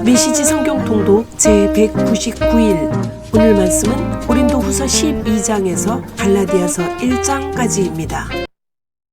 메시지 성경 통독 제199일 오늘 말씀은 고린도후서 12장에서 갈라디아서 1장까지입니다.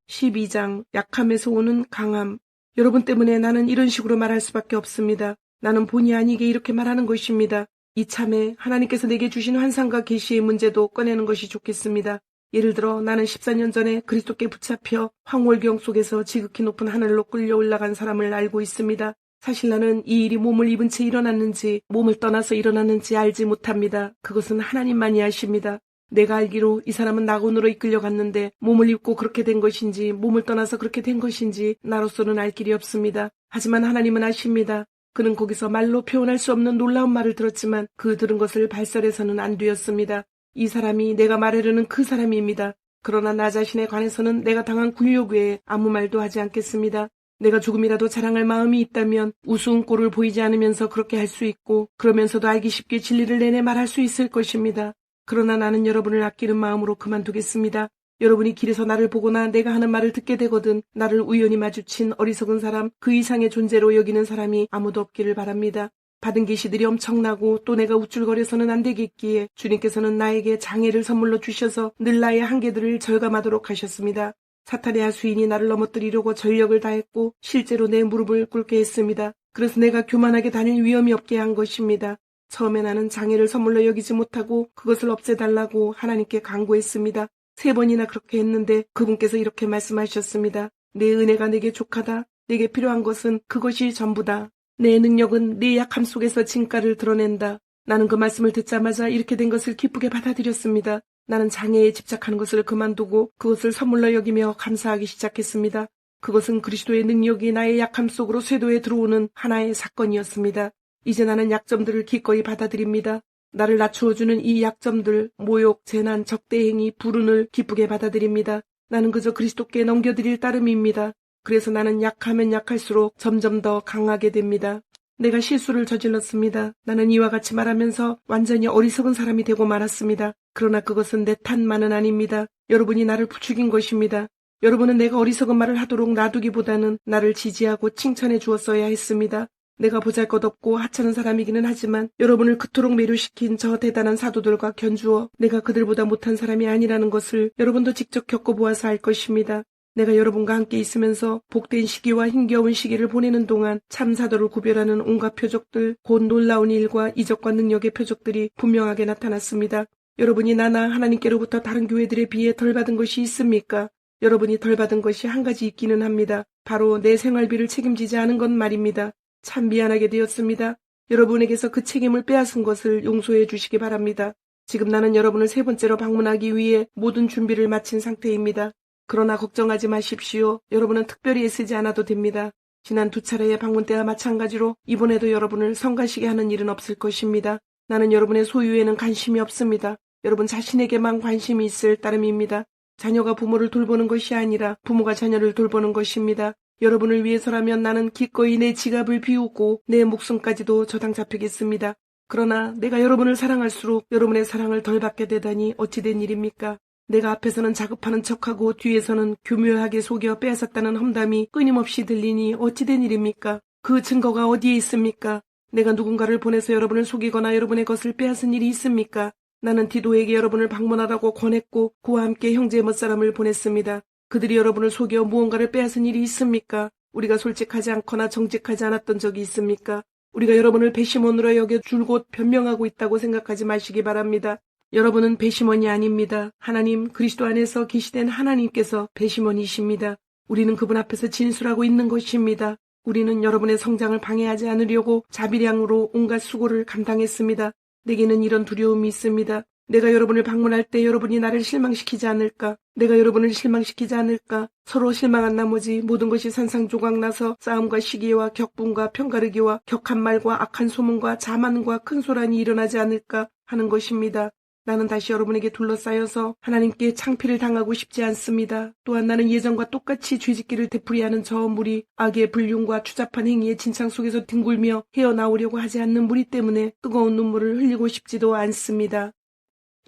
12장 약함에서 오는 강함. 여러분 때문에 나는 이런 식으로 말할 수밖에 없습니다. 나는 본의 아니게 이렇게 말하는 것입니다. 이참에 하나님께서 내게 주신 환상과 계시의 문제도 꺼내는 것이 좋겠습니다. 예를 들어 나는 14년 전에 그리스도께 붙잡혀 황홀경 속에서 지극히 높은 하늘로 끌려 올라간 사람을 알고 있습니다. 사실 나는 이 일이 몸을 입은 채 일어났는지 몸을 떠나서 일어났는지 알지 못합니다. 그것은 하나님만이 아십니다. 내가 알기로 이 사람은 낙원으로 이끌려갔는데 몸을 입고 그렇게 된 것인지 몸을 떠나서 그렇게 된 것인지 나로서는 알 길이 없습니다. 하지만 하나님은 아십니다. 그는 거기서 말로 표현할 수 없는 놀라운 말을 들었지만 그 들은 것을 발설해서는 안 되었습니다. 이 사람이 내가 말하려는 그 사람입니다. 그러나 나 자신에 관해서는 내가 당한 굴욕 외에 아무 말도 하지 않겠습니다. 내가 조금이라도 자랑할 마음이 있다면 우스운 꼴을 보이지 않으면서 그렇게 할 수 있고 그러면서도 알기 쉽게 진리를 내내 말할 수 있을 것입니다. 그러나 나는 여러분을 아끼는 마음으로 그만두겠습니다. 여러분이 길에서 나를 보거나 내가 하는 말을 듣게 되거든 나를 우연히 마주친 어리석은 사람, 그 이상의 존재로 여기는 사람이 아무도 없기를 바랍니다. 받은 계시들이 엄청나고 또 내가 우쭐거려서는 안 되겠기에 주님께서는 나에게 장애를 선물로 주셔서 늘 나의 한계들을 절감하도록 하셨습니다. 사탄의 하수인이 나를 넘어뜨리려고 전력을 다했고 실제로 내 무릎을 꿇게 했습니다. 그래서 내가 교만하게 다닐 위험이 없게 한 것입니다. 처음에 나는 장애를 선물로 여기지 못하고 그것을 없애달라고 하나님께 간구했습니다. 3번이나 그렇게 했는데 그분께서 이렇게 말씀하셨습니다. 내 은혜가 내게 족하다. 내게 필요한 것은 그것이 전부다. 내 능력은 내 약함 속에서 진가를 드러낸다. 나는 그 말씀을 듣자마자 이렇게 된 것을 기쁘게 받아들였습니다. 나는 장애에 집착하는 것을 그만두고 그것을 선물로 여기며 감사하기 시작했습니다. 그것은 그리스도의 능력이 나의 약함 속으로 쇄도해 들어오는 하나의 사건이었습니다. 이제 나는 약점들을 기꺼이 받아들입니다. 나를 낮추어주는 이 약점들, 모욕, 재난, 적대행위, 불운을 기쁘게 받아들입니다. 나는 그저 그리스도께 넘겨드릴 따름입니다. 그래서 나는 약하면 약할수록 점점 더 강하게 됩니다. 내가 실수를 저질렀습니다. 나는 이와 같이 말하면서 완전히 어리석은 사람이 되고 말았습니다. 그러나 그것은 내 탓만은 아닙니다. 여러분이 나를 부추긴 것입니다. 여러분은 내가 어리석은 말을 하도록 놔두기보다는 나를 지지하고 칭찬해 주었어야 했습니다. 내가 보잘것없고 하찮은 사람이기는 하지만 여러분을 그토록 매료시킨 저 대단한 사도들과 견주어 내가 그들보다 못한 사람이 아니라는 것을 여러분도 직접 겪어보아서 알 것입니다. 내가 여러분과 함께 있으면서 복된 시기와 힘겨운 시기를 보내는 동안 참사도를 구별하는 온갖 표적들, 곧 놀라운 일과 이적과 능력의 표적들이 분명하게 나타났습니다. 여러분이 나나 하나님께로부터 다른 교회들에 비해 덜 받은 것이 있습니까? 여러분이 덜 받은 것이 한 가지 있기는 합니다. 바로 내 생활비를 책임지지 않은 것 말입니다. 참 미안하게 되었습니다. 여러분에게서 그 책임을 빼앗은 것을 용서해 주시기 바랍니다. 지금 나는 여러분을 3번째로 방문하기 위해 모든 준비를 마친 상태입니다. 그러나 걱정하지 마십시오. 여러분은 특별히 애쓰지 않아도 됩니다. 지난 2차례의 방문 때와 마찬가지로 이번에도 여러분을 성가시게 하는 일은 없을 것입니다. 나는 여러분의 소유에는 관심이 없습니다. 여러분 자신에게만 관심이 있을 따름입니다. 자녀가 부모를 돌보는 것이 아니라 부모가 자녀를 돌보는 것입니다. 여러분을 위해서라면 나는 기꺼이 내 지갑을 비우고 내 목숨까지도 저당 잡히겠습니다. 그러나 내가 여러분을 사랑할수록 여러분의 사랑을 덜 받게 되다니 어찌 된 일입니까? 내가 앞에서는 자급하는 척하고 뒤에서는 교묘하게 속여 빼앗았다는 험담이 끊임없이 들리니 어찌 된 일입니까? 그 증거가 어디에 있습니까? 내가 누군가를 보내서 여러분을 속이거나 여러분의 것을 빼앗은 일이 있습니까? 나는 디도에게 여러분을 방문하라고 권했고 그와 함께 형제 몇 사람을 보냈습니다. 그들이 여러분을 속여 무언가를 빼앗은 일이 있습니까? 우리가 솔직하지 않거나 정직하지 않았던 적이 있습니까? 우리가 여러분을 배심원으로 여겨 줄곧 변명하고 있다고 생각하지 마시기 바랍니다. 여러분은 배심원이 아닙니다. 하나님, 그리스도 안에서 계시된 하나님께서 배심원이십니다. 우리는 그분 앞에서 진술하고 있는 것입니다. 우리는 여러분의 성장을 방해하지 않으려고 자비량으로 온갖 수고를 감당했습니다. 내게는 이런 두려움이 있습니다. 내가 여러분을 방문할 때 여러분이 나를 실망시키지 않을까? 내가 여러분을 실망시키지 않을까? 서로 실망한 나머지 모든 것이 산산조각 나서 싸움과 시기와 격분과 편가르기와 격한 말과 악한 소문과 자만과 큰 소란이 일어나지 않을까 하는 것입니다. 나는 다시 여러분에게 둘러싸여서 하나님께 창피를 당하고 싶지 않습니다. 또한 나는 예전과 똑같이 죄짓기를 되풀이하는 저 무리, 악의 불륜과 추잡한 행위의 진창 속에서 뒹굴며 헤어나오려고 하지 않는 무리 때문에 뜨거운 눈물을 흘리고 싶지도 않습니다.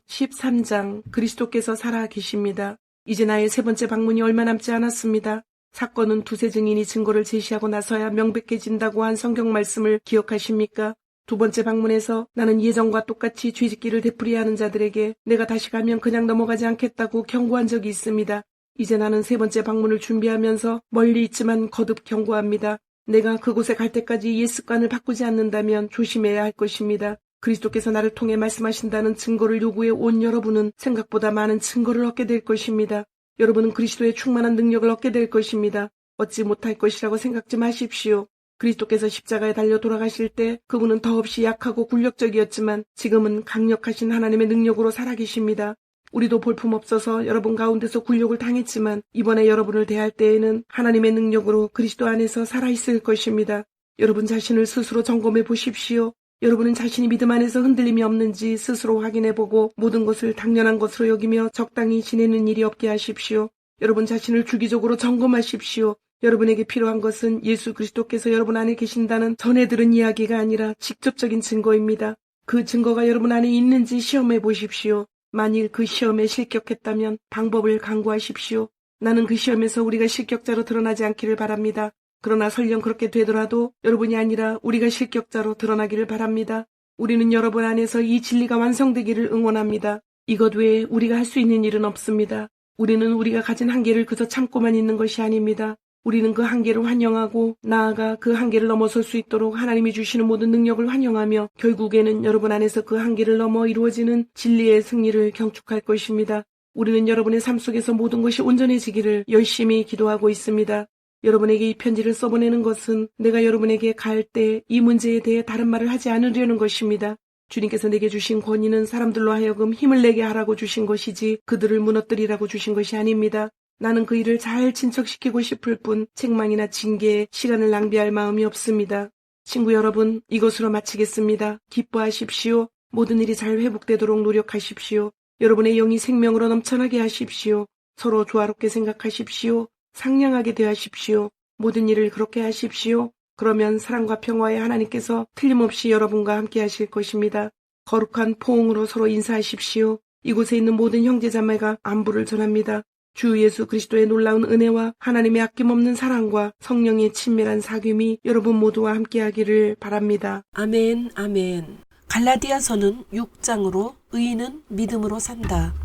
13장 그리스도께서 살아 계십니다. 이제 나의 3번째 방문이 얼마 남지 않았습니다. 사건은 두세 증인이 증거를 제시하고 나서야 명백해진다고 한 성경 말씀을 기억하십니까? 두 번째 방문에서 나는 예전과 똑같이 죄짓기를 되풀이하는 자들에게 내가 다시 가면 그냥 넘어가지 않겠다고 경고한 적이 있습니다. 이제 나는 세 번째 방문을 준비하면서 멀리 있지만 거듭 경고합니다. 내가 그곳에 갈 때까지 옛 습관을 바꾸지 않는다면 조심해야 할 것입니다. 그리스도께서 나를 통해 말씀하신다는 증거를 요구해 온 여러분은 생각보다 많은 증거를 얻게 될 것입니다. 여러분은 그리스도의 충만한 능력을 얻게 될 것입니다. 얻지 못할 것이라고 생각지 마십시오. 그리스도께서 십자가에 달려 돌아가실 때 그분은 더없이 약하고 굴력적이었지만 지금은 강력하신 하나님의 능력으로 살아계십니다. 우리도 볼품없어서 여러분 가운데서 굴욕을 당했지만 이번에 여러분을 대할 때에는 하나님의 능력으로 그리스도 안에서 살아있을 것입니다. 여러분 자신을 스스로 점검해 보십시오. 여러분은 자신이 믿음 안에서 흔들림이 없는지 스스로 확인해보고 모든 것을 당연한 것으로 여기며 적당히 지내는 일이 없게 하십시오. 여러분 자신을 주기적으로 점검하십시오. 여러분에게 필요한 것은 예수 그리스도께서 여러분 안에 계신다는 전해 들은 이야기가 아니라 직접적인 증거입니다. 그 증거가 여러분 안에 있는지 시험해 보십시오. 만일 그 시험에 실격했다면 방법을 강구하십시오. 나는 그 시험에서 우리가 실격자로 드러나지 않기를 바랍니다. 그러나 설령 그렇게 되더라도 여러분이 아니라 우리가 실격자로 드러나기를 바랍니다. 우리는 여러분 안에서 이 진리가 완성되기를 응원합니다. 이것 외에 우리가 할 수 있는 일은 없습니다. 우리는 우리가 가진 한계를 그저 참고만 있는 것이 아닙니다. 우리는 그 한계를 환영하고 나아가 그 한계를 넘어설 수 있도록 하나님이 주시는 모든 능력을 환영하며 결국에는 여러분 안에서 그 한계를 넘어 이루어지는 진리의 승리를 경축할 것입니다. 우리는 여러분의 삶 속에서 모든 것이 온전해지기를 열심히 기도하고 있습니다. 여러분에게 이 편지를 써보내는 것은 내가 여러분에게 갈 때 이 문제에 대해 다른 말을 하지 않으려는 것입니다. 주님께서 내게 주신 권위는 사람들로 하여금 힘을 내게 하라고 주신 것이지 그들을 무너뜨리라고 주신 것이 아닙니다. 나는 그 일을 잘 진척시키고 싶을 뿐 책망이나 징계에 시간을 낭비할 마음이 없습니다. 친구 여러분, 이것으로 마치겠습니다. 기뻐하십시오. 모든 일이 잘 회복되도록 노력하십시오. 여러분의 영이 생명으로 넘쳐나게 하십시오. 서로 조화롭게 생각하십시오. 상냥하게 대하십시오. 모든 일을 그렇게 하십시오. 그러면 사랑과 평화의 하나님께서 틀림없이 여러분과 함께 하실 것입니다. 거룩한 포옹으로 서로 인사하십시오. 이곳에 있는 모든 형제자매가 안부를 전합니다. 주 예수 그리스도의 놀라운 은혜와 하나님의 아낌없는 사랑과 성령의 친밀한 사귐이 여러분 모두와 함께하기를 바랍니다. 아멘, 아멘. 갈라디아서는 6장으로 의인은 믿음으로 산다.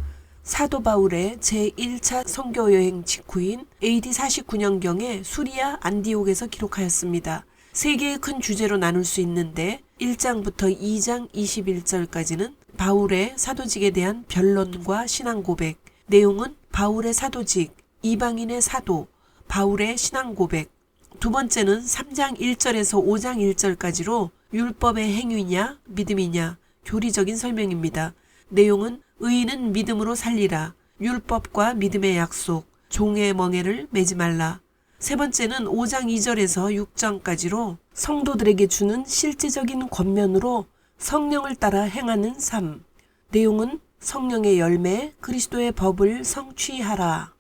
사도 바울의 제1차 선교여행 직후인 AD 49년경에 수리아 안디옥에서 기록하였습니다. 세 개의 큰 주제로 나눌 수 있는데 1장부터 2장 21절까지는 바울의 사도직에 대한 변론과 신앙 고백, 내용은 바울의 사도직, 이방인의 사도, 바울의 신앙 고백. 두 번째는 3장 1절에서 5장 1절까지로 율법의 행위냐 믿음이냐 교리적인 설명입니다. 내용은 의인은 믿음으로 살리라, 율법과 믿음의 약속, 종의 멍에를 매지 말라. 세 번째는 5장 2절에서 6장까지로 성도들에게 주는 실제적인 권면으로 성령을 따라 행하는 삶. 내용은 성령의 열매, 그리스도의 법을 성취하라.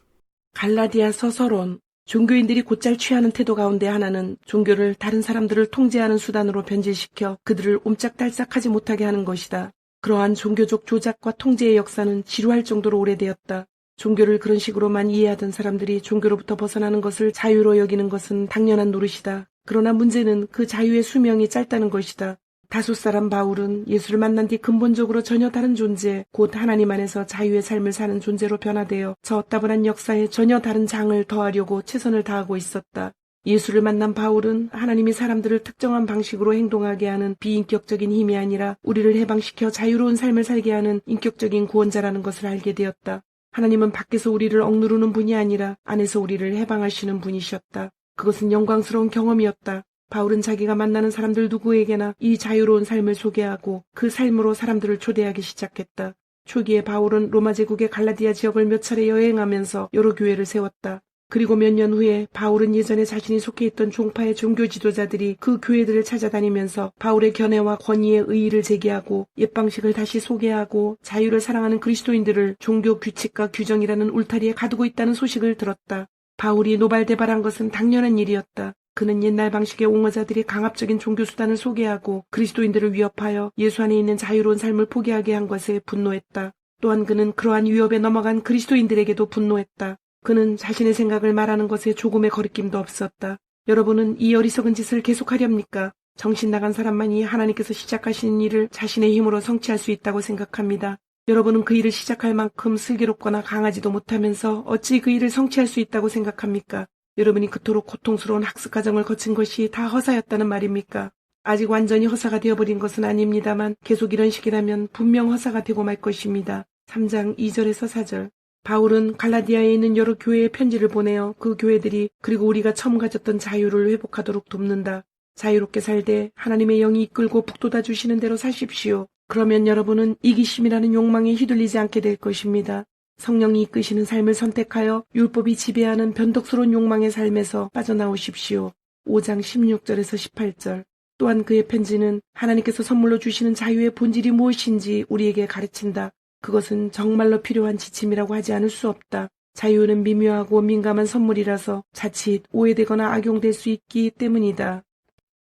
갈라디아서 서론. 종교인들이 곧잘 취하는 태도 가운데 하나는 종교를 다른 사람들을 통제하는 수단으로 변질시켜 그들을 옴짝달싹하지 못하게 하는 것이다. 그러한 종교적 조작과 통제의 역사는 지루할 정도로 오래되었다. 종교를 그런 식으로만 이해하던 사람들이 종교로부터 벗어나는 것을 자유로 여기는 것은 당연한 노릇이다. 그러나 문제는 그 자유의 수명이 짧다는 것이다. 다수 사람 바울은 예수를 만난 뒤 근본적으로 전혀 다른 존재, 곧 하나님 안에서 자유의 삶을 사는 존재로 변화되어 저 따분한 역사에 전혀 다른 장을 더하려고 최선을 다하고 있었다. 예수를 만난 바울은 하나님이 사람들을 특정한 방식으로 행동하게 하는 비인격적인 힘이 아니라 우리를 해방시켜 자유로운 삶을 살게 하는 인격적인 구원자라는 것을 알게 되었다. 하나님은 밖에서 우리를 억누르는 분이 아니라 안에서 우리를 해방하시는 분이셨다. 그것은 영광스러운 경험이었다. 바울은 자기가 만나는 사람들 누구에게나 이 자유로운 삶을 소개하고 그 삶으로 사람들을 초대하기 시작했다. 초기에 바울은 로마 제국의 갈라디아 지역을 몇 차례 여행하면서 여러 교회를 세웠다. 그리고 몇 년 후에 바울은 예전에 자신이 속해 있던 종파의 종교 지도자들이 그 교회들을 찾아다니면서 바울의 견해와 권위의 의의를 제기하고 옛 방식을 다시 소개하고 자유를 사랑하는 그리스도인들을 종교 규칙과 규정이라는 울타리에 가두고 있다는 소식을 들었다. 바울이 노발대발한 것은 당연한 일이었다. 그는 옛날 방식의 옹호자들이 강압적인 종교 수단을 소개하고 그리스도인들을 위협하여 예수 안에 있는 자유로운 삶을 포기하게 한 것에 분노했다. 또한 그는 그러한 위협에 넘어간 그리스도인들에게도 분노했다. 그는 자신의 생각을 말하는 것에 조금의 거리낌도 없었다. 여러분은 이 어리석은 짓을 계속하렵니까? 정신 나간 사람만이 하나님께서 시작하신 일을 자신의 힘으로 성취할 수 있다고 생각합니다. 여러분은 그 일을 시작할 만큼 슬기롭거나 강하지도 못하면서 어찌 그 일을 성취할 수 있다고 생각합니까? 여러분이 그토록 고통스러운 학습 과정을 거친 것이 다 허사였다는 말입니까? 아직 완전히 허사가 되어버린 것은 아닙니다만 계속 이런 식이라면 분명 허사가 되고 말 것입니다. 3장 2절에서 4절. 바울은 갈라디아에 있는 여러 교회에 편지를 보내어 그 교회들이 그리고 우리가 처음 가졌던 자유를 회복하도록 돕는다. 자유롭게 살되 하나님의 영이 이끌고 북돋아 주시는 대로 사십시오. 그러면 여러분은 이기심이라는 욕망에 휘둘리지 않게 될 것입니다. 성령이 이끄시는 삶을 선택하여 율법이 지배하는 변덕스러운 욕망의 삶에서 빠져나오십시오. 5장 16절에서 18절. 또한 그의 편지는 하나님께서 선물로 주시는 자유의 본질이 무엇인지 우리에게 가르친다. 그것은 정말로 필요한 지침이라고 하지 않을 수 없다. 자유는 미묘하고 민감한 선물이라서 자칫 오해되거나 악용될 수 있기 때문이다.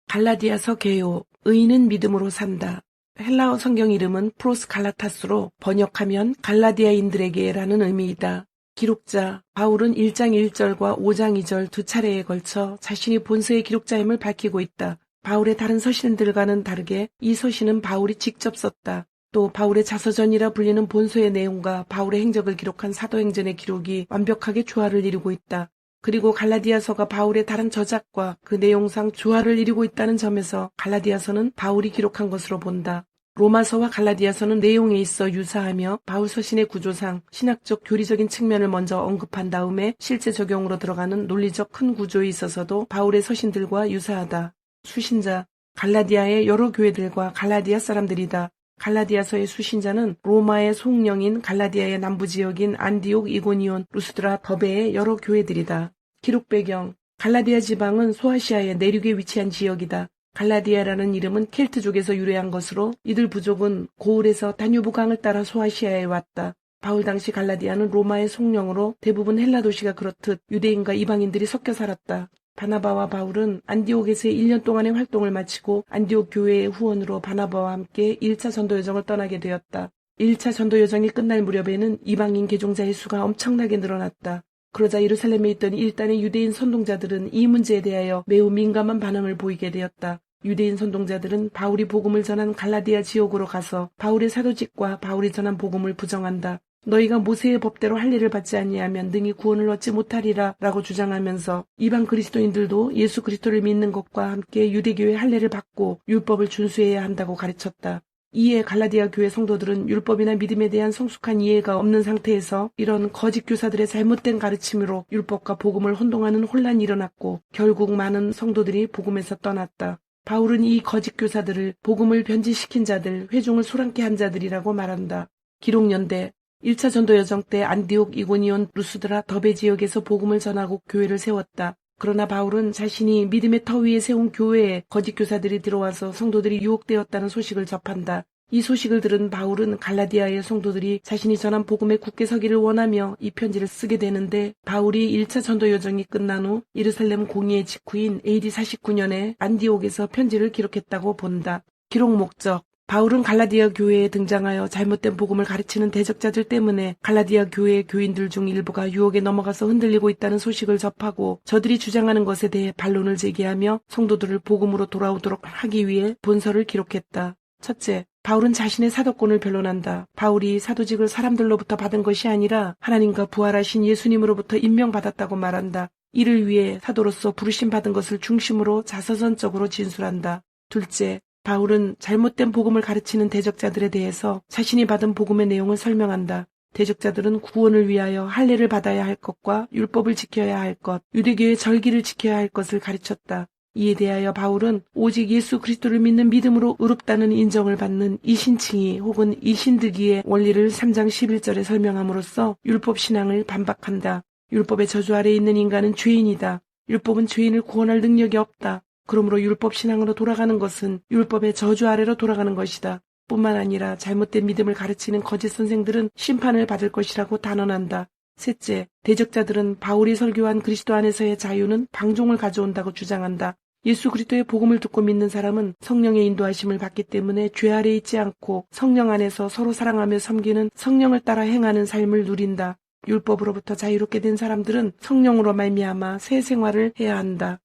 갈라디아서 개요. 의인은 믿음으로 산다. 헬라어 성경 이름은 프로스갈라타스로 번역하면 갈라디아인들에게라는 의미이다. 기록자 바울은 1장 1절과 5장 2절 두 차례에 걸쳐 자신이 본서의 기록자임을 밝히고 있다. 바울의 다른 서신들과는 다르게 이 서신은 바울이 직접 썼다. 또 바울의 자서전이라 불리는 본서의 내용과 바울의 행적을 기록한 사도행전의 기록이 완벽하게 조화를 이루고 있다. 그리고 갈라디아서가 바울의 다른 저작과 그 내용상 조화를 이루고 있다는 점에서 갈라디아서는 바울이 기록한 것으로 본다. 로마서와 갈라디아서는 내용에 있어 유사하며 바울 서신의 구조상 신학적 교리적인 측면을 먼저 언급한 다음에 실제 적용으로 들어가는 논리적 큰 구조에 있어서도 바울의 서신들과 유사하다. 수신자, 갈라디아의 여러 교회들과 갈라디아 사람들이다. 갈라디아서의 수신자는 로마의 송령인 갈라디아의 남부지역인 안디옥, 이고니온, 루스드라, 더베의 여러 교회들이다. 기록 배경, 갈라디아 지방은 소아시아의 내륙에 위치한 지역이다. 갈라디아라는 이름은 켈트족에서 유래한 것으로 이들 부족은 고을에서 다뉴브 강을 따라 소아시아에 왔다. 바울 당시 갈라디아는 로마의 송령으로 대부분 헬라 도시가 그렇듯 유대인과 이방인들이 섞여 살았다. 바나바와 바울은 안디옥에서의 1년 동안의 활동을 마치고 안디옥 교회의 후원으로 바나바와 함께 1차 전도 여정을 떠나게 되었다. 1차 전도 여정이 끝날 무렵에는 이방인 개종자의 수가 엄청나게 늘어났다. 그러자 예루살렘에 있던 일단의 유대인 선동자들은 이 문제에 대하여 매우 민감한 반응을 보이게 되었다. 유대인 선동자들은 바울이 복음을 전한 갈라디아 지역으로 가서 바울의 사도직과 바울이 전한 복음을 부정한다. 너희가 모세의 법대로 할례를 받지 아니하면 능히 구원을 얻지 못하리라 라고 주장하면서 이방 그리스도인들도 예수 그리스도를 믿는 것과 함께 유대교의 할례를 받고 율법을 준수해야 한다고 가르쳤다. 이에 갈라디아 교회 성도들은 율법이나 믿음에 대한 성숙한 이해가 없는 상태에서 이런 거짓 교사들의 잘못된 가르침으로 율법과 복음을 혼동하는 혼란이 일어났고 결국 많은 성도들이 복음에서 떠났다. 바울은 이 거짓 교사들을 복음을 변질시킨 자들, 회중을 소란케 한 자들이라고 말한다. 기록연대 1차 전도 여정 때 안디옥, 이고니온, 루스드라, 더베 지역에서 복음을 전하고 교회를 세웠다. 그러나 바울은 자신이 믿음의 터 위에 세운 교회에 거짓 교사들이 들어와서 성도들이 유혹되었다는 소식을 접한다. 이 소식을 들은 바울은 갈라디아의 성도들이 자신이 전한 복음에 굳게 서기를 원하며 이 편지를 쓰게 되는데 바울이 1차 전도 여정이 끝난 후 예루살렘 공의의 직후인 AD 49년에 안디옥에서 편지를 기록했다고 본다. 기록 목적 바울은 갈라디아 교회에 등장하여 잘못된 복음을 가르치는 대적자들 때문에 갈라디아 교회의 교인들 중 일부가 유혹에 넘어가서 흔들리고 있다는 소식을 접하고 저들이 주장하는 것에 대해 반론을 제기하며 성도들을 복음으로 돌아오도록 하기 위해 본서를 기록했다. 첫째, 바울은 자신의 사도권을 변론한다. 바울이 사도직을 사람들로부터 받은 것이 아니라 하나님과 부활하신 예수님으로부터 임명받았다고 말한다. 이를 위해 사도로서 부르심 받은 것을 중심으로 자서전적으로 진술한다. 둘째, 바울은 잘못된 복음을 가르치는 대적자들에 대해서 자신이 받은 복음의 내용을 설명한다. 대적자들은 구원을 위하여 할례를 받아야 할 것과 율법을 지켜야 할 것, 유대교의 절기를 지켜야 할 것을 가르쳤다. 이에 대하여 바울은 오직 예수 그리스도를 믿는 믿음으로 의롭다는 인정을 받는 이신칭의 혹은 이신득이의 원리를 3장 11절에 설명함으로써 율법 신앙을 반박한다. 율법의 저주 아래에 있는 인간은 죄인이다. 율법은 죄인을 구원할 능력이 없다. 그러므로 율법 신앙으로 돌아가는 것은 율법의 저주 아래로 돌아가는 것이다. 뿐만 아니라 잘못된 믿음을 가르치는 거짓 선생들은 심판을 받을 것이라고 단언한다. 셋째, 대적자들은 바울이 설교한 그리스도 안에서의 자유는 방종을 가져온다고 주장한다. 예수 그리스도의 복음을 듣고 믿는 사람은 성령의 인도하심을 받기 때문에 죄 아래 있지 않고 성령 안에서 서로 사랑하며 섬기는 성령을 따라 행하는 삶을 누린다. 율법으로부터 자유롭게 된 사람들은 성령으로 말미암아 새 생활을 해야 한다.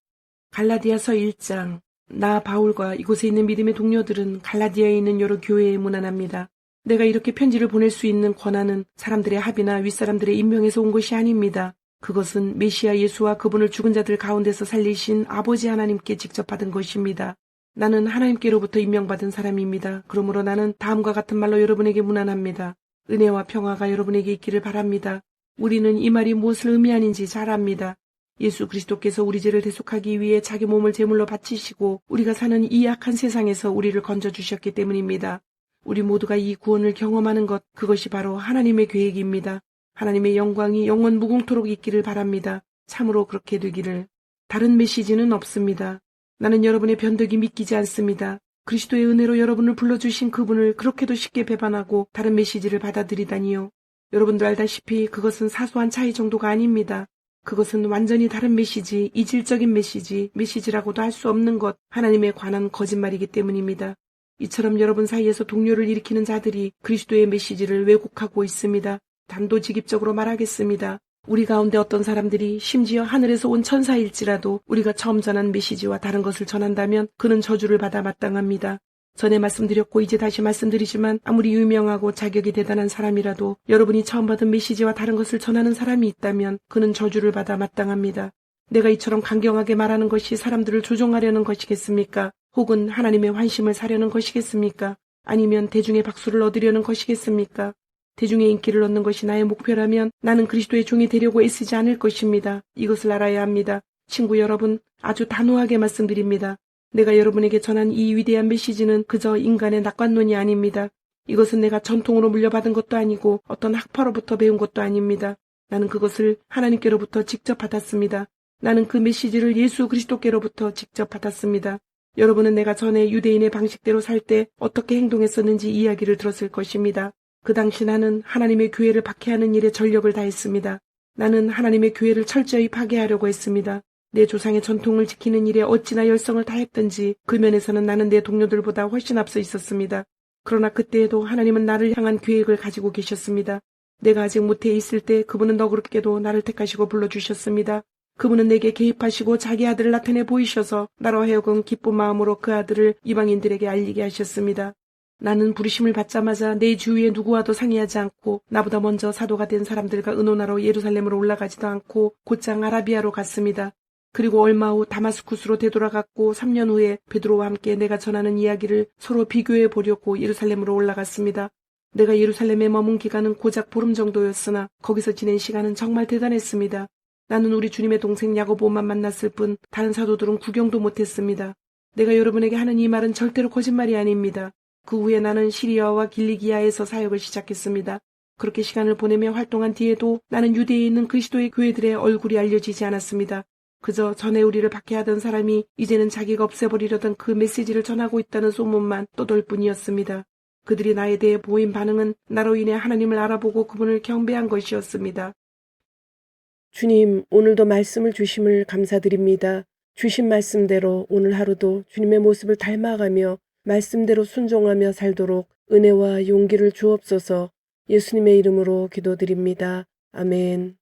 갈라디아서 1장. 나 바울과 이곳에 있는 믿음의 동료들은 갈라디아에 있는 여러 교회에 문안합니다. 내가 이렇게 편지를 보낼 수 있는 권한은 사람들의 합의나 윗사람들의 임명에서 온 것이 아닙니다. 그것은 메시아 예수와 그분을 죽은 자들 가운데서 살리신 아버지 하나님께 직접 받은 것입니다. 나는 하나님께로부터 임명받은 사람입니다. 그러므로 나는 다음과 같은 말로 여러분에게 문안합니다. 은혜와 평화가 여러분에게 있기를 바랍니다. 우리는 이 말이 무엇을 의미하는지 잘 압니다. 예수 그리스도께서 우리 죄를 대속하기 위해 자기 몸을 제물로 바치시고 우리가 사는 이 악한 세상에서 우리를 건져주셨기 때문입니다. 우리 모두가 이 구원을 경험하는 것, 그것이 바로 하나님의 계획입니다. 하나님의 영광이 영원 무궁토록 있기를 바랍니다. 참으로 그렇게 되기를. 다른 메시지는 없습니다. 나는 여러분의 변덕이 믿기지 않습니다. 그리스도의 은혜로 여러분을 불러주신 그분을 그렇게도 쉽게 배반하고 다른 메시지를 받아들이다니요. 여러분도 알다시피 그것은 사소한 차이 정도가 아닙니다. 그것은 완전히 다른 메시지, 이질적인 메시지라고도 할 수 없는 것, 하나님에 관한 거짓말이기 때문입니다. 이처럼 여러분 사이에서 동요를 일으키는 자들이 그리스도의 메시지를 왜곡하고 있습니다. 단도직입적으로 말하겠습니다. 우리 가운데 어떤 사람들이 심지어 하늘에서 온 천사일지라도 우리가 처음 전한 메시지와 다른 것을 전한다면 그는 저주를 받아 마땅합니다. 전에 말씀드렸고 이제 다시 말씀드리지만 아무리 유명하고 자격이 대단한 사람이라도 여러분이 처음 받은 메시지와 다른 것을 전하는 사람이 있다면 그는 저주를 받아 마땅합니다. 내가 이처럼 강경하게 말하는 것이 사람들을 조종하려는 것이겠습니까? 혹은 하나님의 환심을 사려는 것이겠습니까? 아니면 대중의 박수를 얻으려는 것이겠습니까? 대중의 인기를 얻는 것이 나의 목표라면 나는 그리스도의 종이 되려고 애쓰지 않을 것입니다. 이것을 알아야 합니다. 친구 여러분, 아주 단호하게 말씀드립니다. 내가 여러분에게 전한 이 위대한 메시지는 그저 인간의 낙관론이 아닙니다. 이것은 내가 전통으로 물려받은 것도 아니고 어떤 학파로부터 배운 것도 아닙니다. 나는 그것을 하나님께로부터 직접 받았습니다. 나는 그 메시지를 예수 그리스도께로부터 직접 받았습니다. 여러분은 내가 전에 유대인의 방식대로 살 때 어떻게 행동했었는지 이야기를 들었을 것입니다. 그 당시 나는 하나님의 교회를 박해하는 일에 전력을 다했습니다. 나는 하나님의 교회를 철저히 파괴하려고 했습니다. 내 조상의 전통을 지키는 일에 어찌나 열성을 다했던지 그 면에서는 나는 내 동료들보다 훨씬 앞서 있었습니다. 그러나 그때에도 하나님은 나를 향한 계획을 가지고 계셨습니다. 내가 아직 모태에 있을 때 그분은 너그럽게도 나를 택하시고 불러주셨습니다. 그분은 내게 개입하시고 자기 아들을 나타내 보이셔서 나로 하여금 기쁜 마음으로 그 아들을 이방인들에게 알리게 하셨습니다. 나는 부르심을 받자마자 내 주위에 누구와도 상의하지 않고 나보다 먼저 사도가 된 사람들과 의논하러 예루살렘으로 올라가지도 않고 곧장 아라비아로 갔습니다. 그리고 얼마 후 다마스쿠스로 되돌아갔고 3년 후에 베드로와 함께 내가 전하는 이야기를 서로 비교해 보려고 예루살렘으로 올라갔습니다. 내가 예루살렘에 머문 기간은 고작 보름 정도였으나 거기서 지낸 시간은 정말 대단했습니다. 나는 우리 주님의 동생 야고보만 만났을 뿐 다른 사도들은 구경도 못했습니다. 내가 여러분에게 하는 이 말은 절대로 거짓말이 아닙니다. 그 후에 나는 시리아와 길리기아에서 사역을 시작했습니다. 그렇게 시간을 보내며 활동한 뒤에도 나는 유대에 있는 그리스도의 교회들의 얼굴이 알려지지 않았습니다. 그저 전에 우리를 박해하던 사람이 이제는 자기가 없애버리려던 그 메시지를 전하고 있다는 소문만 떠돌 뿐이었습니다. 그들이 나에 대해 보인 반응은 나로 인해 하나님을 알아보고 그분을 경배한 것이었습니다. 주님, 오늘도 말씀을 주심을 감사드립니다. 주신 말씀대로 오늘 하루도 주님의 모습을 닮아가며 말씀대로 순종하며 살도록 은혜와 용기를 주옵소서. 예수님의 이름으로 기도드립니다. 아멘.